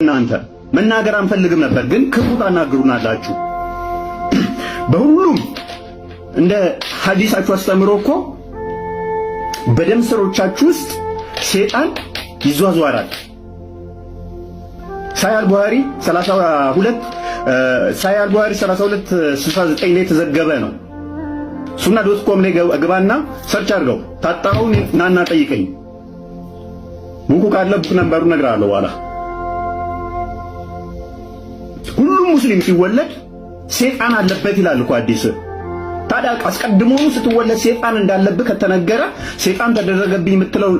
እናንተ መናገር አንፈልግም ነበር ግን ክፉ ታናግሩናላችሁ። በሁሉም እንደ ሐዲሳችሁ አስተምሮ እኮ በደም ስሮቻችሁ ውስጥ ሸይጣን ይዟዟራል። ሳሂህ ቡኻሪ 3269 ላይ ተዘገበ ነው። ሱና.com ላይ ግባና ሰርች አድርገው ታጣራውን ናና ጠይቀኝ። ቡኩ ካለ ቡክ ነምበሩ እነግርሃለሁ በኋላ። ሁሉም ሙስሊም ሲወለድ ሸይጣን አለበት ይላል እኮ ሐዲስ። ታዲያ አስቀድሞውኑ ስትወለድ ሸይጣን እንዳለበት ከተነገረ ሸይጣን ተደረገብኝ የምትለው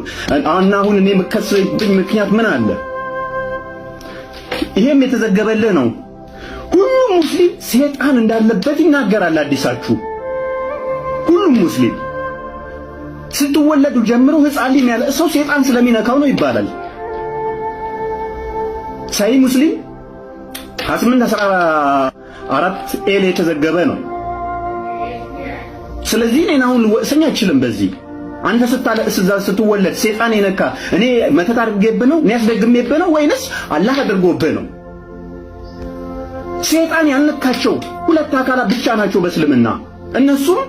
እና አሁን እኔ የምከስብኝ ምክንያት ምን አለ? ይሄም የተዘገበልህ ነው። ሁሉም ሙስሊም ሸይጣን እንዳለበት ይናገራል ሐዲሳችሁ። ሁሉም ሙስሊም ስትወለዱ ጀምሮ ሕፃን ልጅ ያለ ሰው ሸይጣን ስለሚነካው ነው ይባላል። ሳሂህ ሙስሊም 2814 ኤል የተዘገበ ነው። ስለዚህ እኔን አሁን ልወቅሰኝ አይችልም በዚህ። አንተ ስታለቅስ እዛ ስትወለድ ሸይጣን የነካ እኔ መተት አድርጌብህ ነው እኔ አስደግሜብህ ነው ወይንስ አላህ አድርጎብህ ነው? ሸይጣን ያልነካቸው ሁለት አካላት ብቻ ናቸው በእስልምና፣ እነሱም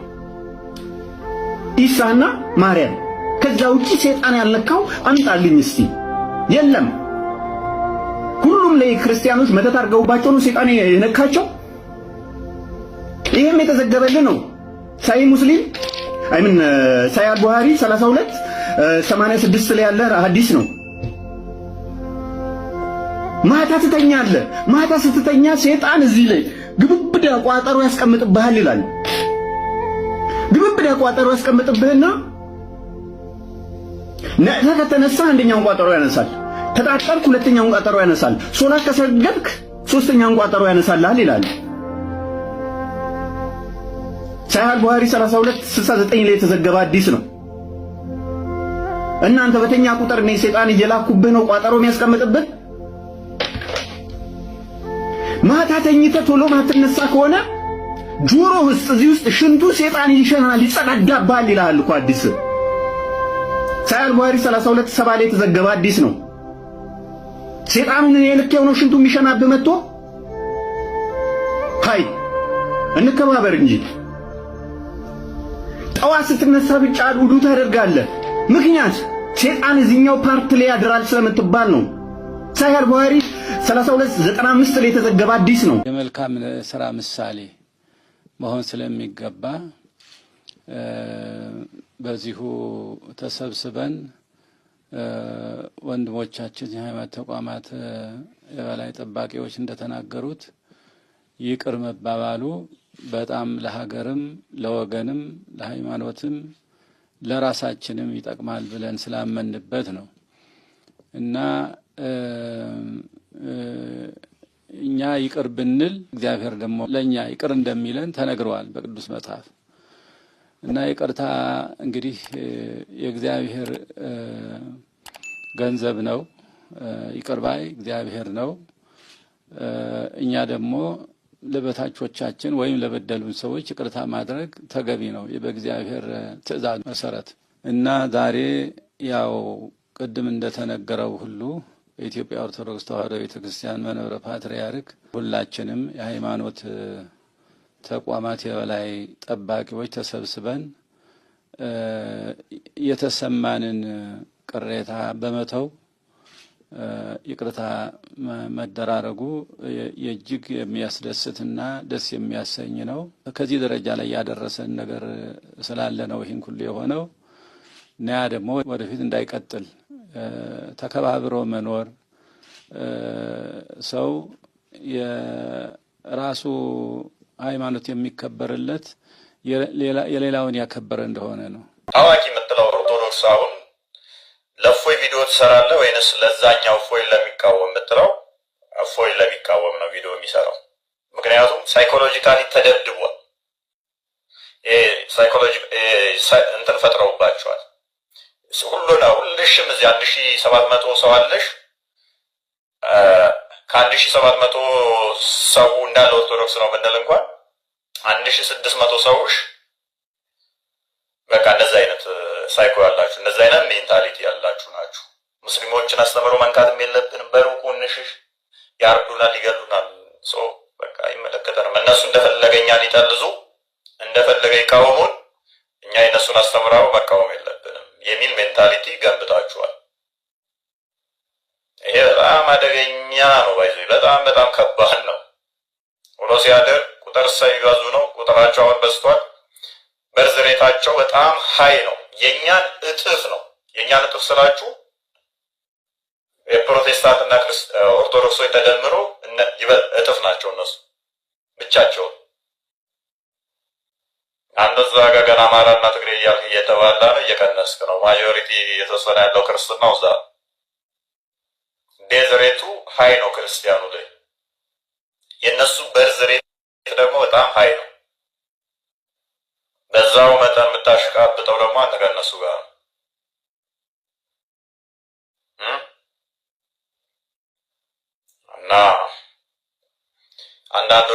ኢሳና ማርያም። ከዛ ውጪ ሸይጣን ያልነካው አምጣልኝ እስቲ። የለም። ሁሉም ላይ ክርስቲያኖች መተት አድርገውባቸው ነው ሸይጣን የነካቸው። ይሄም የተዘገበልህ ነው። ሳሂህ ሙስሊም ሳሂህ ቡኻሪ 3286 ላይ ያለ ሐዲስ ነው። ማታ ትተኛለህ። ማታ ስትተኛ ሸይጣን እዚህ ላይ ግብብዳ ቋጠሮ ያስቀምጥብሃል ይላል። ግብብዳ ቋጠሮ ያስቀምጥብህና ነቅተህ ከተነሳ አንደኛውን ቋጠሮ ያነሳል። ተጣጣልክ ሁለተኛውን ቋጠሮ ያነሳል። ሶላት ከሰገድክ ሶስተኛውን ቋጠሮ ያነሳልሃል ይላል። ሳሂህ ቡኻሪ 3269 ላይ የተዘገበ ሐዲስ ነው። እናንተ በተኛ ቁጥር ነው ሸይጣን እየላኩብህ ነው ቋጠሮ የሚያስቀምጥብህ። ማታ ተኝተህ ቶሎ ማትነሳ ከሆነ ጆሮ ውስጥ እዚህ ውስጥ ሽንቱ ሸይጣን ይሸናል ይጸዳዳባል ይላል እኮ ሐዲስ። ሳሂህ ቡኻሪ 3270 ላይ የተዘገበ ሐዲስ ነው። ሸይጣኑን የልኬው ነው ሽንቱ የሚሸናብህ መጥቶ። ሃይ እንከባበር እንጂ ጠዋት ስትነሳ ብቻ ውዱ ታደርጋለህ። ምክንያት ሸይጣን እዚህኛው ፓርት ላይ ያድራል ስለምትባል ነው። ሳሂህ ቡኻሪ 3295 ላይ የተዘገበ ሐዲስ ነው። የመልካም ስራ ምሳሌ መሆን ስለሚገባ በዚሁ ተሰብስበን ወንድሞቻችን የሃይማኖት ተቋማት የበላይ ጠባቂዎች እንደተናገሩት ይቅር መባባሉ በጣም ለሀገርም ለወገንም ለሃይማኖትም ለራሳችንም ይጠቅማል ብለን ስላመንበት ነው እና እኛ ይቅር ብንል እግዚአብሔር ደግሞ ለኛ ይቅር እንደሚለን ተነግሯል በቅዱስ መጽሐፍ። እና ይቅርታ እንግዲህ የእግዚአብሔር ገንዘብ ነው። ይቅር ባይ እግዚአብሔር ነው። እኛ ደግሞ ለበታቾቻችን ወይም ለበደሉን ሰዎች ይቅርታ ማድረግ ተገቢ ነው በእግዚአብሔር ትእዛዝ መሰረት። እና ዛሬ ያው ቅድም እንደተነገረው ሁሉ የኢትዮጵያ ኦርቶዶክስ ተዋሕዶ ቤተክርስቲያን መንበረ ፓትርያርክ ሁላችንም የሃይማኖት ተቋማት የበላይ ጠባቂዎች ተሰብስበን የተሰማንን ቅሬታ በመተው ይቅርታ መደራረጉ የእጅግ የሚያስደስትና ደስ የሚያሰኝ ነው። ከዚህ ደረጃ ላይ ያደረሰን ነገር ስላለ ነው ይህን ሁሉ የሆነው እና ያ ደግሞ ወደፊት እንዳይቀጥል ተከባብሮ መኖር ሰው የራሱ ሃይማኖት የሚከበርለት የሌላውን ያከበረ እንደሆነ ነው። ታዋቂ የምትለው ኦርቶዶክስ አሁን ለፎይ ቪዲዮ ትሰራለህ ወይንስ ለዛኛው ፎይ ለሚቃወም የምትለው? ፎይ ለሚቃወም ነው ቪዲዮ የሚሰራው። ምክንያቱም ሳይኮሎጂካሊ ተደብድቧል። ሳይኮሎጂ እንትን ፈጥረውባቸዋል። ሁልሽም እዚህ 1700 ሰው አለሽ። ከ1700 ሰው እንዳለ ኦርቶዶክስ ነው ብንል እንኳን 1600 ሰዎች በቃ እንደዛ አይነት ሳይኮ ያላችሁ እንደዛ አይነት ሜንታሊቲ ያላችሁ ናችሁ። ሙስሊሞችን አስተምሮ መንካትም የለብንም በሩቁ እንሽሽ ያርዱናል፣ ይገሉናል። በቃ አይመለከተንም። እነሱ እንደፈለገኛ ሊጠልዙ እንደፈለገ ይቃወሙን፣ እኛ የእነሱን አስተምራው መቃወም የለብንም የሚል ሜንታሊቲ ገንብታችኋል። ይሄ በጣም አደገኛ ነው። በጣም በጣም ከባድ ነው። ውሎ ሲያደር ቁጥር ሳይያዙ ነው። ቁጥራቸው አሁን በዝቷል። በርዝ ሬታቸው በጣም ሀይ ነው። የኛን እጥፍ ነው። የኛን እጥፍ ስላችሁ የፕሮቴስታንትና ኦርቶዶክሶች ተደምሮ እጥፍ ናቸው እነሱ ብቻቸውን። አንተ እዛ ጋር ገና አማራና ትግሬ እያልክ እየተባላ ነው፣ እየቀነስክ ነው። ማጆሪቲ የተወሰነ ያለው ክርስትናው እዛ ዴዝሬቱ ሀይ ነው ክርስቲያኑ ላይ። የእነሱ በርዝ ሬት ደግሞ በጣም ሀይ ነው። በዛው መጠን የምታሽቃብጠው ደግሞ አንተ ከእነሱ ጋር ነው። እና አንዳንድ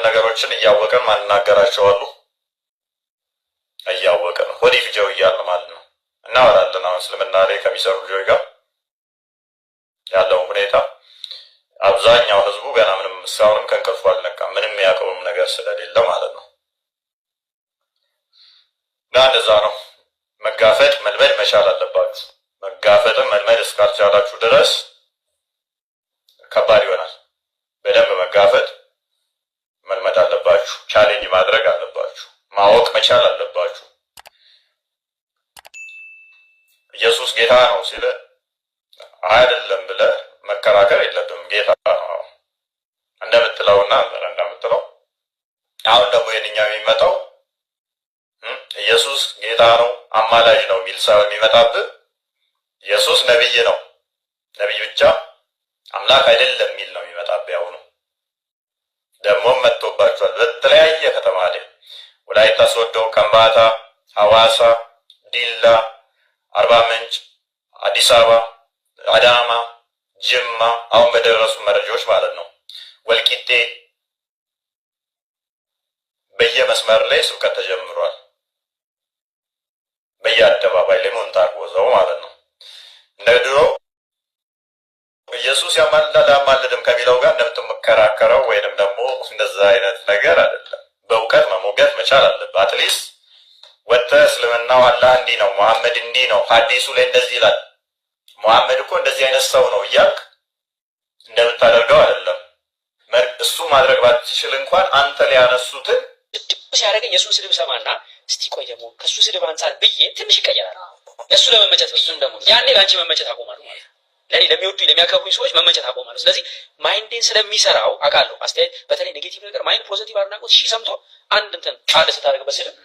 ነገሮችን እያወቀን ማንናገራቸው አሉ። እያወቀን ወዲህ ፍጀው እያልን ማለት ነው እናወራለን። አሁን እስልምና ላይ ከሚሰሩ ልጆች ጋር ያለው ሁኔታ አብዛኛው ህዝቡ ገና ምንም እስካሁንም ከእንቅልፉ አልነቃም፣ ምንም ያውቀውም ነገር ስለሌለ ማለት ነው። እና እንደዛ ነው። መጋፈጥ መልመድ መቻል አለባችሁ። መጋፈጥም መልመድ እስካልቻላችሁ ድረስ ከባድ ይሆናል። በደንብ መጋፈጥ መልመድ አለባችሁ። ቻሌንጅ ማድረግ አለባችሁ። ማወቅ መቻል አለባችሁ። ኢየሱስ ጌታ ነው ሲል አይደለም ብለህ መከራከር የለብም። ጌታ ነው እንደምትለውና እንደምትለው። አሁን ደግሞ የኛው የሚመጣው ኢየሱስ ጌታ ነው አማላጅ ነው የሚል ሳይሆን የሚመጣብህ ኢየሱስ ነብይ ነው፣ ነብይ ብቻ አምላክ አይደለም የሚል ነው የሚመጣብህ። ያው ነው ደግሞ መጥቶባችኋል። በተለያየ ከተማ ላይ ወላይታ ሶዶ፣ ከምባታ፣ ሐዋሳ፣ ዲላ፣ አርባ ምንጭ፣ አዲስ አበባ፣ አዳማ፣ ጅማ አሁን በደረሱ መረጃዎች ማለት ነው። ወልቂጤ በየመስመር ላይ ስብከት ተጀምሯል። በየአደባባይ ላይ ሞንታርጎዛው ማለት ነው። እንደ ድሮ ኢየሱስ ያማልዳል አያማልድም ከሚለው ጋር እንደምትመከራከረው ወይንም ደግሞ እንደዛ አይነት ነገር አይደለም። በእውቀት መሞገት መቻል አለበት። አትሊስት ወጥተህ እስልምናው አላህ እንዲህ ነው፣ መሐመድ እንዲህ ነው፣ ሐዲሱ ላይ እንደዚህ ይላል፣ መሐመድ እኮ እንደዚህ አይነት ሰው ነው እያልክ እንደምታደርገው አይደለም። እሱ ማድረግ ባትችል እንኳን አንተ ላይ ያነሱትን ሲያደርገኝ የእሱን ስድብ ሰማና እስቲ ቆይ ደግሞ ከእሱ ስድብ አንጻር ብዬ ትንሽ ይቀየራል። ለእሱ ለመመቸት እሱን ደግሞ ያኔ ለአንቺ መመቸት አቆማለሁ ማለት ነው። ለኔ ለሚወዱኝ ለሚያከብሩኝ ሰዎች መመቸት አቆማለሁ። ስለዚህ ማይንዴን ስለሚሰራው አውቃለሁ። አስተያየት በተለይ ኔጌቲቭ ነገር ማይንድ ፖዚቲቭ አድናቆት ሰምቶ አንድ እንትን ቃል ስታደርግበት ስድብ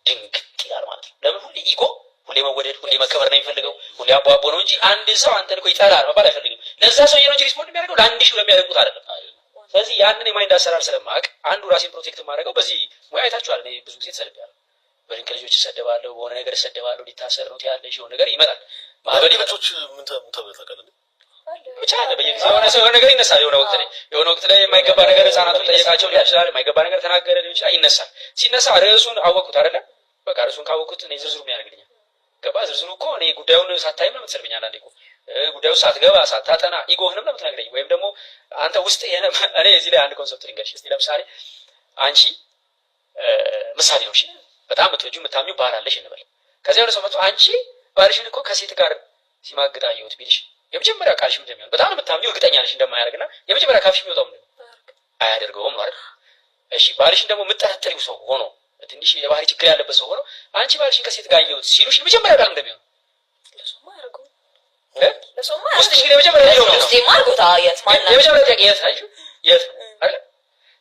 ድንግጥ ይላል ማለት ነው። ለምን ሁሌ ኢጎ፣ ሁሌ መወደድ፣ ሁሌ መከበር ነው የሚፈልገው፣ ሁሌ አቧቦ ነው እንጂ አንድ ሰው አንተን እኮ ይጠላል መባል አይፈልግም። ለዛ ሰው ነው እንጂ ሪስፖንድ የሚያደርገው ለአንድ ሺህ ለሚያደርጉት አይደለም። ስለዚህ ያንን የማይንድ አሰራር ስለማቅ አንዱ ራሴን ፕሮቴክት ማድረገው በዚህ ሙያ አይታችኋል። እኔ ብዙ ጊዜ ተሰድቤያለሁ። በድንቅ ልጆች እሰደባለሁ፣ በሆነ ነገር እሰደባለሁ። ሊታሰር ነው ያለሽ የሆነ ነገር ይመጣል። ማህበር ይመጣል። ምን ተበታቀለ ብቻ አለ በየጊዜው የሆነ ነገር ይነሳል። የሆነ ወቅት ላይ የማይገባ ነገር ህፃናቱን ጠየቃቸው ሊሆን ይችላል። የማይገባ ነገር ተናገረ ሊሆን ይችላል። ይነሳል። ሲነሳ ርዕሱን አወቅኩት አይደለ? በቃ ርዕሱን ካወቅኩት እኔ ዝርዝሩ ምን ያደርግልኛል? ገባ? ዝርዝሩ እኮ እኔ ጉዳዩን ሳታይም ነው የምትሰልብኝ። አንዳንዴ እኮ ጉዳዩ ሳትገባ ሳታጠና ኢጎህንም ነው የምትነግረኝ። ወይም ደግሞ አንተ ውስጥ እኔ እዚህ ላይ አንድ ኮንሰፕት ልንገርሽ እስቲ። ለምሳሌ አንቺ ምሳሌ ነው እሺ፣ በጣም የምትወጂው የምታምኚው ባል አለሽ እንበል። ከዚያ የሆነ ሰው መጥቶ አንቺ ባልሽን እኮ ከሴት ጋር ሲማግጥ አየሁት ቢልሽ የመጀመሪያ ቃልሽ ምንድን ነው የሚሆነው? በጣም የምታምኚው እርግጠኛ ነሽ እንደማያደርግና የመጀመሪያ ካፍሽ የሚወጣው ምንድን ነው? አያደርገውም ማለት ነው። እሺ ባልሽን ደግሞ የምትጠረጥሪው ሰው ሆኖ ትንሽ የባህሪ ችግር ያለበት ሰው ሆኖ አንቺ ባልሽን ከሴት ጋር አየሁት ሲሉሽ የመጀመሪያ ቃል እንደሚሆን ለሶማ ያደርገው ለሶማ ውስጥሽ ግን የመጀመሪያ የት አይደል?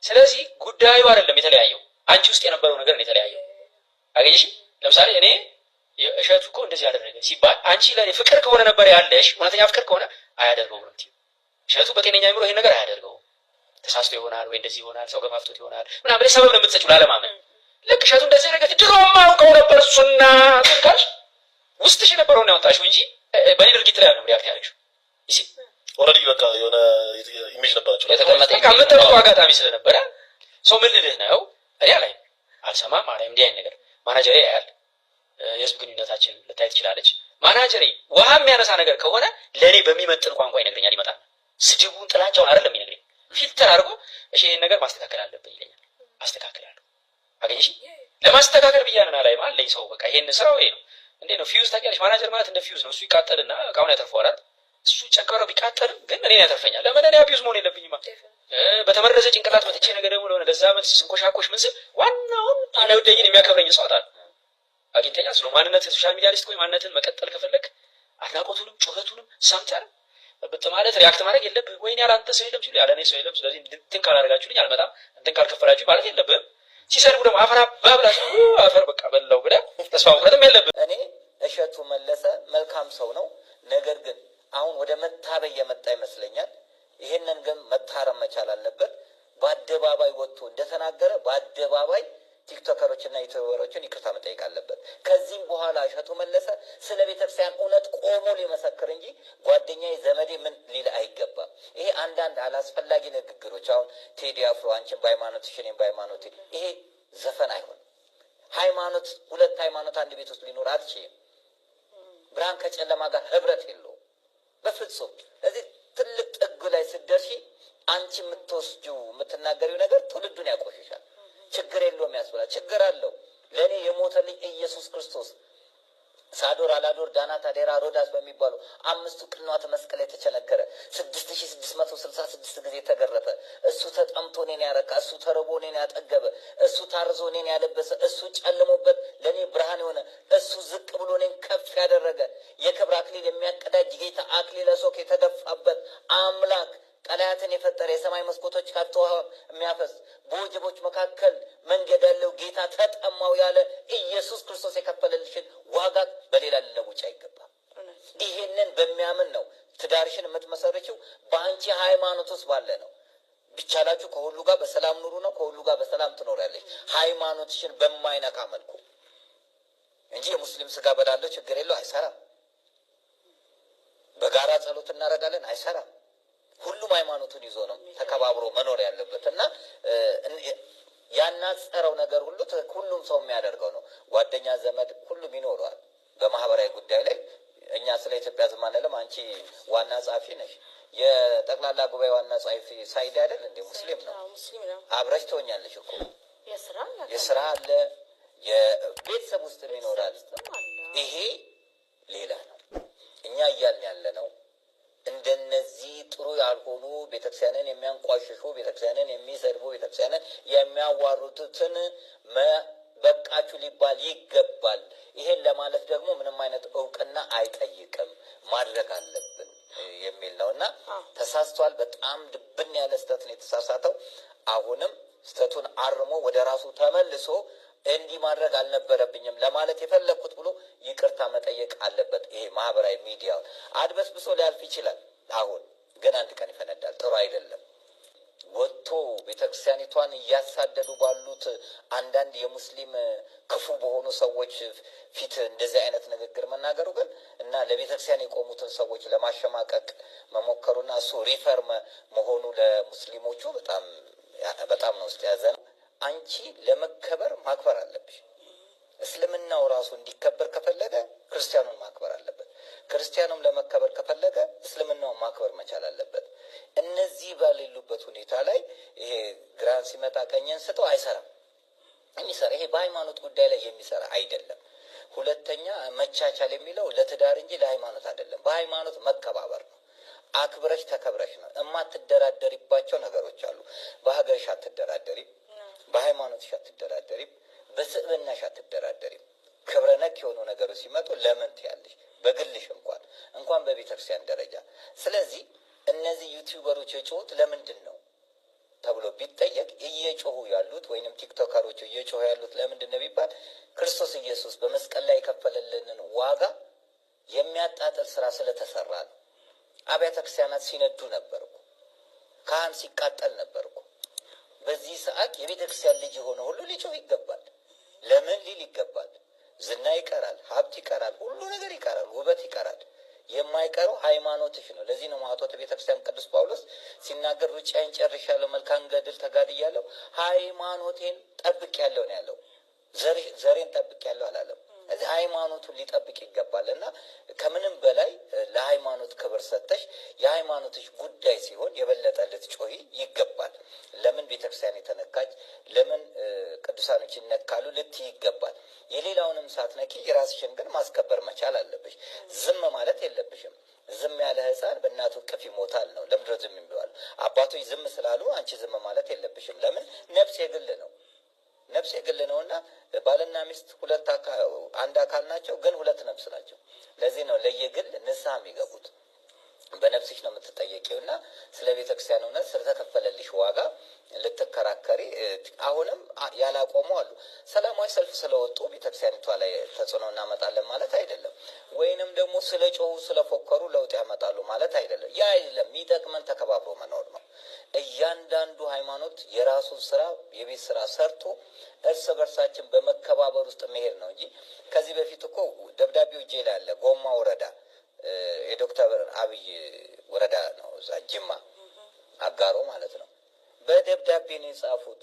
ስለዚህ ጉዳዩ አይደለም የተለያየው፣ አንቺ ውስጥ የነበረው ነገር ነው የተለያየው። አገኘሽ? ለምሳሌ እኔ እሸቱ እኮ እንደዚህ ያደረገ ሲባል አንቺ ለኔ ፍቅር ከሆነ ነበር ያለሽ፣ እውነተኛ ፍቅር ከሆነ አያደርገውም ነው የምትይው። እሸቱ በጤነኛ አይምሮ ይሄን ነገር አያደርገውም፣ ተሳስቶ ይሆናል ወይ እንደዚህ ይሆናል፣ ሰው ገፋፍቶት ይሆናል ምናምን ብለሽ ሰበብ ነው የምትሰጪው ላለማመን። ልክ እሸቱ እንደዚህ ያደረገ ድሮማ አውቀው ነበር እሱና ትንካሽ ውስጥሽ የነበረው ነው ያወጣሽው እንጂ በእኔ ድርጊት ላይ ነው ሪአክት ያደረግሽው። እሺ ኦልሬዲ በቃ የሆነ ኢሜጅ ነበራችሁ የተቀመጠ ከምትጠብቀው አጋጣሚ ስለነበረ ሰው ምን ልልህ ነው እኔ ላይ አልሰማም ማርያም እንዲህ አይነት ነገር ማናጀሬ ያያል። የህዝብ ግንኙነታችን ልታይ ትችላለች። ማናጀሬ ውሃ የሚያነሳ ነገር ከሆነ ለኔ በሚመጥን ቋንቋ ይነግረኛል። ይመጣል ስድቡን ጥላቻውን አይደለም የሚነግረኝ። ፊልተር አድርጎ እሺ ይሄን ነገር ማስተካከል አለብኝ ይለኛል። አስተካክላለሁ። አገኘሽ ለማስተካከል ብያለና ላይ ማለት ሰው በቃ ይሄን ስራው ይሄ ነው። እንዴ ነው ፊውዝ ታውቂያለሽ? ማናጀር ማለት እንደ ፊውዝ ነው። እሱ ይቃጠልና እቃውን ያተርፈዋል። እሱ ጨንካራው ቢቃጠልም ግን እኔን ያተርፈኛል። ለምን እኔ አቢዩዝ መሆን የለብኝማ። በተመረዘ ጭንቅላት መጥቼ ነገር ደግሞ ለሆነ ለዛ አመት ስንኮሻኮሽ ምን ስል ዋናውን አለውደኝን የሚያከብረኝ ሰው አጣል አግኝተኛ ስለ ማንነት ሶሻል ሚዲያ ላይ ስትቆይ ማንነትን መቀጠል ከፈለክ አድናቆቱንም ጩኸቱንም ሰምተህ በተማለት ሪአክት ማድረግ የለብህም። ወይኔ ያለ አንተ ሰው የለም ሲሉ ያለ እኔ ሰው የለም፣ ስለዚህ እንትን ካላደረጋችሁልኝ አልመጣም፣ እንትን ካልከፈላችሁ ማለት የለብህም። ሲሰድቡ ደግሞ አፈራ ባብላችሁ አፈር በቃ በላው ብለህ ተስፋ መቁረጥም የለብህም። እኔ እሸቱ መለሰ መልካም ሰው ነው። ነገር ግን አሁን ወደ መታበይ የመጣ ይመስለኛል። ይሄንን ግን መታረም መቻል አለበት። በአደባባይ ወጥቶ እንደተናገረ በአደባባይ ቲክቶከሮችና ዩቲዩበሮችን ይቅርታ መጠየቅ አለበት። ከዚህም በኋላ እሸቱ መለሰ ስለ ቤተክርስቲያን እውነት ቆሞ ሊመሰክር እንጂ ጓደኛዬ ዘመዴ ምን ሊል አይገባም። ይሄ አንዳንድ አላስፈላጊ ንግግሮች አሁን ቴዲ አፍሮ አንቺን በሃይማኖትሽ እኔም በሃይማኖቴ፣ ይሄ ዘፈን አይሆንም። ሃይማኖት ሁለት ሃይማኖት አንድ ቤት ውስጥ ሊኖር አትችልም። ብርሃን ከጨለማ ጋር ህብረት የለውም በፍጹም። ስለዚህ ትልቅ ጥግ ላይ ስትደርሺ አንቺ የምትወስጂው የምትናገሪው ነገር ትውልዱን ያቆሽሻል። ችግር የለውም ያስብላል። ችግር አለው። ለእኔ የሞተልኝ ኢየሱስ ክርስቶስ ሳዶር፣ አላዶር፣ ዳናት፣ አዴራ፣ ሮዳስ በሚባሉ 5 ቅንዋተ መስቀል የተቸነከረ 6666 ጊዜ ተገረፈ። እሱ ተጠምቶ እኔን ያረካ፣ እሱ ተርቦ እኔን ያጠገበ፣ እሱ ታርዞ እኔን ያለበሰ፣ እሱ ጨልሞበት ለእኔ ብርሃን የሆነ፣ እሱ ዝቅ ብሎ እኔን ከፍ ያደረገ፣ የክብር አክሊል የሚያቀዳጅ ጌታ፣ አክሊለ ሦክ የተደፋበት አምላክ፣ ቀላያትን የፈጠረ፣ የሰማይ መስኮቶች ካተውሃ የሚያፈስ፣ በወጀቦች መካከል መንገድ ያለው ጌታ፣ ተጠማው ያለ ኢየሱስ ክርስቶስ የከፈለልሽን ዋጋ በሌላ ልለውጭ አይገባም። ይሄንን በሚያምን ነው ትዳርሽን የምትመሰርችው። በአንቺ ሃይማኖት ውስጥ ባለ ነው። ቢቻላችሁ ከሁሉ ጋር በሰላም ኑሩ ነው። ከሁሉ ጋር በሰላም ትኖሪያለሽ፣ ሃይማኖትሽን በማይነካ መልኩ እንጂ የሙስሊም ስጋ በላለው ችግር የለው አይሰራም። በጋራ ጸሎት እናደርጋለን አይሰራም። ሁሉም ሃይማኖቱን ይዞ ነው ተከባብሮ መኖር ያለበት እና ያናጸረው ነገር ሁሉ ሁሉም ሰው የሚያደርገው ነው። ጓደኛ ዘመድ ሁሉም ይኖረዋል። በማህበራዊ ጉዳይ ላይ እኛ ስለ ኢትዮጵያ ዝም አንልም። አንቺ ዋና ጸሐፊ ነሽ። የጠቅላላ ጉባኤ ዋና ጸሐፊ ሳይድ አይደል እንዴ? ሙስሊም ነው። አብረሽ ትሆኛለሽ እኮ የስራ አለ፣ የቤተሰብ ውስጥ ይኖራል። ይሄ ሌላ ነው። እኛ እያልን ያለ ነው እንደነዚህ ጥሩ ያልሆኑ ቤተክርስቲያንን የሚያንቋሽሹ፣ ቤተክርስቲያንን የሚሰድቡ፣ ቤተክርስቲያንን የሚያዋሩትን በቃችሁ ሊባል ይገባል። ይሄን ለማለት ደግሞ ምንም አይነት እውቅና አይጠይቅም፣ ማድረግ አለብን የሚል ነው እና ተሳስቷል። በጣም ድብን ያለ ስህተት ነው የተሳሳተው። አሁንም ስህተቱን አርሞ ወደ ራሱ ተመልሶ እንዲህ ማድረግ አልነበረብኝም ለማለት የፈለግኩት ብሎ ይቅርታ መጠየቅ አለበት። ይሄ ማህበራዊ ሚዲያውን አድበስብሶ ሊያልፍ ይችላል። አሁን ግን አንድ ቀን ይፈነዳል። ጥሩ አይደለም። ወጥቶ ቤተክርስቲያኒቷን እያሳደዱ ባሉት አንዳንድ የሙስሊም ክፉ በሆኑ ሰዎች ፊት እንደዚህ አይነት ንግግር መናገሩ ግን እና ለቤተክርስቲያን የቆሙትን ሰዎች ለማሸማቀቅ መሞከሩና እሱ ሪፈርም መሆኑ ለሙስሊሞቹ በጣም ነው ውስጥ ያዘ ነው። አንቺ ለመከበር ማክበር አለብሽ። እስልምናው ራሱ እንዲከበር ከፈለገ ክርስቲያኑን ማክበር አለበት። ክርስቲያኑም ለመከበር ከፈለገ እስልምናውን ማክበር መቻል አለበት። እነዚህ ባሌሉበት ሁኔታ ላይ ይሄ ግራን ሲመጣ ቀኝን ስጠው አይሰራም። የሚሰራ ይሄ በሃይማኖት ጉዳይ ላይ የሚሰራ አይደለም። ሁለተኛ መቻቻል የሚለው ለትዳር እንጂ ለሃይማኖት አይደለም። በሃይማኖት መከባበር ነው። አክብረሽ ተከብረሽ ነው። እማትደራደሪባቸው ነገሮች አሉ። በሀገርሽ አትደራደሪም፣ በሃይማኖትሽ አትደራደሪም፣ በስዕብናሽ አትደራደሪም። ክብረ ነክ የሆኑ ነገሮች ሲመጡ ለምን ትያለሽ? በግልሽ እንኳን በቤተክርስቲያን ደረጃ። ስለዚህ እነዚህ ዩቲዩበሮች የጮሁት ለምንድን ነው ተብሎ ቢጠየቅ እየጮሁ ያሉት ወይንም ቲክቶከሮቹ እየጮሁ ያሉት ለምንድን ነው ቢባል ክርስቶስ ኢየሱስ በመስቀል ላይ የከፈለልንን ዋጋ የሚያጣጥል ስራ ስለተሰራ ነው። አብያተ ክርስቲያናት ሲነዱ ነበርኩ፣ ካህን ሲቃጠል ነበርኩ። በዚህ ሰዓት የቤተ ክርስቲያን ልጅ የሆነ ሁሉ ሊጮህ ይገባል። ለምን ሊል ይገባል? ዝና ይቀራል፣ ሀብት ይቀራል፣ ሁሉ ነገር ይቀራል፣ ውበት ይቀራል። የማይቀረው ሃይማኖትሽ ነው። ለዚህ ነው ማኅቶተ ቤተክርስቲያን ቅዱስ ጳውሎስ ሲናገር ሩጫዬን ጨርሻለሁ፣ መልካም ገድል ተጋድያለሁ፣ ሃይማኖቴን ጠብቄያለሁ ነው ያለው። ዘሬን ጠብቄያለሁ አላለም። እዚህ ሃይማኖቱን ሊጠብቅ ይገባልና ከምንም በላይ ለሃይማኖት ክብር ሰጥተሽ የሃይማኖትሽ ጉዳይ ሲሆን የበለጠ ልትጮሂ ይገባል። ለምን ቤተክርስቲያን የተነካች ለምን ቅዱሳኖች ይነካሉ ልትይ ይገባል። የሌላውንም ሳትነኪ የራስሽን ግን ማስከበር መቻል አለብሽ። ዝም ማለት የለብሽም። ዝም ያለ ሕፃን በእናቱ እቅፍ ይሞታል ነው። ለምድረ ዝም ይባላል። አባቶች ዝም ስላሉ አንቺ ዝም ማለት የለብሽም። ለምን ነፍስ የግል ነው። ነፍስ የግል ነውና ባልና ሚስት አንድ አካል ናቸው፣ ግን ሁለት ነፍስ ናቸው። ለዚህ ነው ለየግል ንስሐ የሚገቡት። በነፍስሽ ነው የምትጠየቂውና ስለ ቤተክርስቲያን እውነት ስለተከፈለልሽ ዋጋ ልትከራከሪ አሁንም ያላቆሙ አሉ። ሰላማዊ ሰልፍ ስለወጡ ቤተክርስቲያኒቷ ላይ ተጽዕኖ እናመጣለን ማለት አይደለም። ወይንም ደግሞ ስለ ጮሁ ስለፎከሩ ለውጥ ያመጣሉ ማለት አይደለም። ያ አይደለም። የሚጠቅመን ተከባብሮ መኖር ነው። እያንዳንዱ ሃይማኖት የራሱን ስራ የቤት ስራ ሰርቶ እርስ በርሳችን በመከባበር ውስጥ መሄድ ነው እንጂ ከዚህ በፊት እኮ ደብዳቤው እጄ ላይ አለ። ጎማ ወረዳ የዶክተር አብይ ወረዳ ነው፣ እዛ ጅማ አጋሮ ማለት ነው። በደብዳቤ ነው የጻፉት።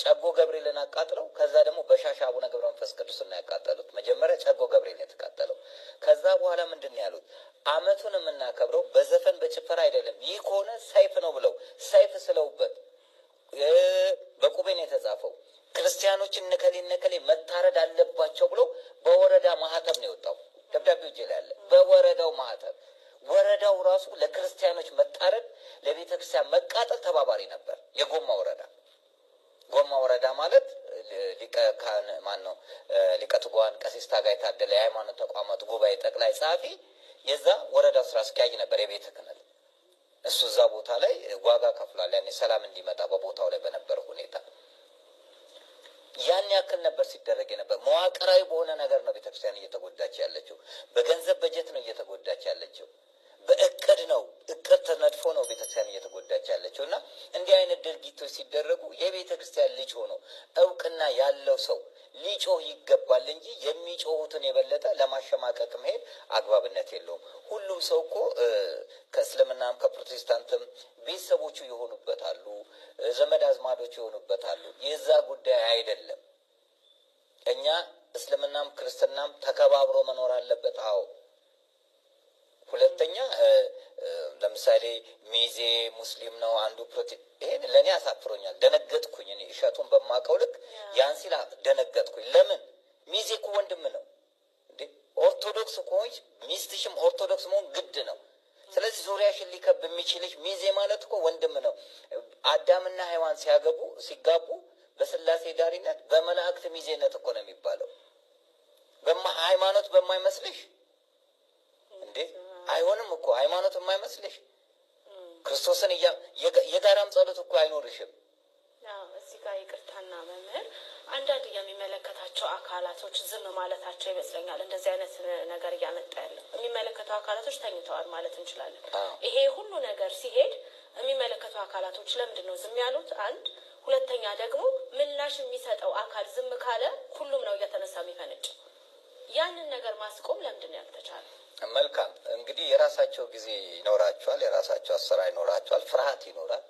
ጨጎ ገብርኤልን አቃጥለው ከዛ ደግሞ በሻሻ አቡነ ገብረ መንፈስ ቅዱስን ነው ያቃጠሉት። መጀመሪያ ጨጎ ገብርኤልን የተቃጠለው። ከዛ በኋላ ምንድን ነው ያሉት? አመቱን የምናከብረው በዘፈን በጭፈራ አይደለም፣ ይህ ከሆነ ሰይፍ ነው ብለው ሰይፍ ስለውበት በቁቤ ነው የተጻፈው። ክርስቲያኖች እነከሌ መታረድ አለባቸው ብለው በወረዳ ማህተም ነው የወጣው። ደብዳቤው እጄ ላይ አለ። በወረዳው ማህተም ወረዳው ራሱ ለክርስቲያኖች መታረድ ለቤተክርስቲያን መቃጠል ተባባሪ ነበር። የጎማ ወረዳ ማለት ሊቀ ካህን ማነው? ሊቀ ትጉሃን ቀሲስ ታጋይ ታደለ የሃይማኖት ተቋማት ጉባኤ ጠቅላይ ጸሐፊ የዛ ወረዳው ስራ አስኪያጅ ነበር። የቤተ ክህነት እሱ እዛ ቦታ ላይ ዋጋ ከፍሏል። ያኔ ሰላም እንዲመጣ በቦታው ላይ በነበረ ሁኔታ ያን ያክል ነበር ሲደረግ የነበር። መዋቅራዊ በሆነ ነገር ነው ቤተክርስቲያን እየተጎዳች ያለችው። በገንዘብ በጀት ነው እየተጎዳች ያለችው። በእቅድ ነው፣ እቅድ ተነድፎ ነው ቤተክርስቲያን እየተጎዳች ያለችው። እና እንዲህ አይነት ድርጊቶች ሲደረጉ የቤተክርስቲያን ልጅ ሆኖ እውቅና ያለው ሰው ሊጮህ ይገባል እንጂ የሚጮሁትን የበለጠ ለማሸማቀቅ መሄድ አግባብነት የለውም። ሁሉም ሰው እኮ ከእስልምናም ከፕሮቴስታንትም ቤተሰቦቹ የሆኑበታሉ፣ ዘመድ አዝማዶቹ የሆኑበታሉ። የዛ ጉዳይ አይደለም። እኛ እስልምናም ክርስትናም ተከባብሮ መኖር አለበት። አዎ። ሁለተኛ ለምሳሌ ሚዜ ሙስሊም ነው አንዱ ይሄን ለኔ አሳፍሮኛል። ደነገጥኩኝ። እኔ እሸቱን በማውቀው ልክ ያን ሲል ደነገጥኩኝ። ለምን? ሚዜ እኮ ወንድም ነው እንዴ! ኦርቶዶክስ ከሆንሽ ሚስትሽም ኦርቶዶክስ መሆን ግድ ነው። ስለዚህ ዙሪያሽን ሊከብ የሚችልሽ ሚዜ ማለት እኮ ወንድም ነው። አዳምና ሔዋን ሲጋቡ በስላሴ ዳሪነት በመላእክት ሚዜነት እኮ ነው የሚባለው። ሃይማኖት በማይመስልሽ እንዴ? አይሆንም እኮ ሃይማኖት የማይመስልሽ ክርስቶስን የጋራም ጸሎት እኮ አይኖርሽም። እዚህ ጋር ይቅርታና መምህር አንዳንድ የሚመለከታቸው አካላቶች ዝም ማለታቸው ይመስለኛል እንደዚህ አይነት ነገር እያመጣ ያለው። የሚመለከቱ አካላቶች ተኝተዋል ማለት እንችላለን። ይሄ ሁሉ ነገር ሲሄድ የሚመለከቱ አካላቶች ለምንድን ነው ዝም ያሉት? አንድ ሁለተኛ ደግሞ ምላሽ የሚሰጠው አካል ዝም ካለ ሁሉም ነው እየተነሳ የሚፈነጭ። ያንን ነገር ማስቆም ለምንድን ነው ያልተቻለ? መልካም እንግዲህ የራሳቸው ጊዜ ይኖራቸዋል፣ የራሳቸው አሰራር ይኖራቸዋል፣ ፍርሃት ይኖራል፣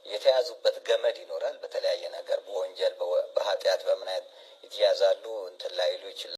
የተያዙበት ገመድ ይኖራል። በተለያየ ነገር በወንጀል በኃጢአት በምን አይነት ይያዛሉ እንትን ላይሉ ይችላል።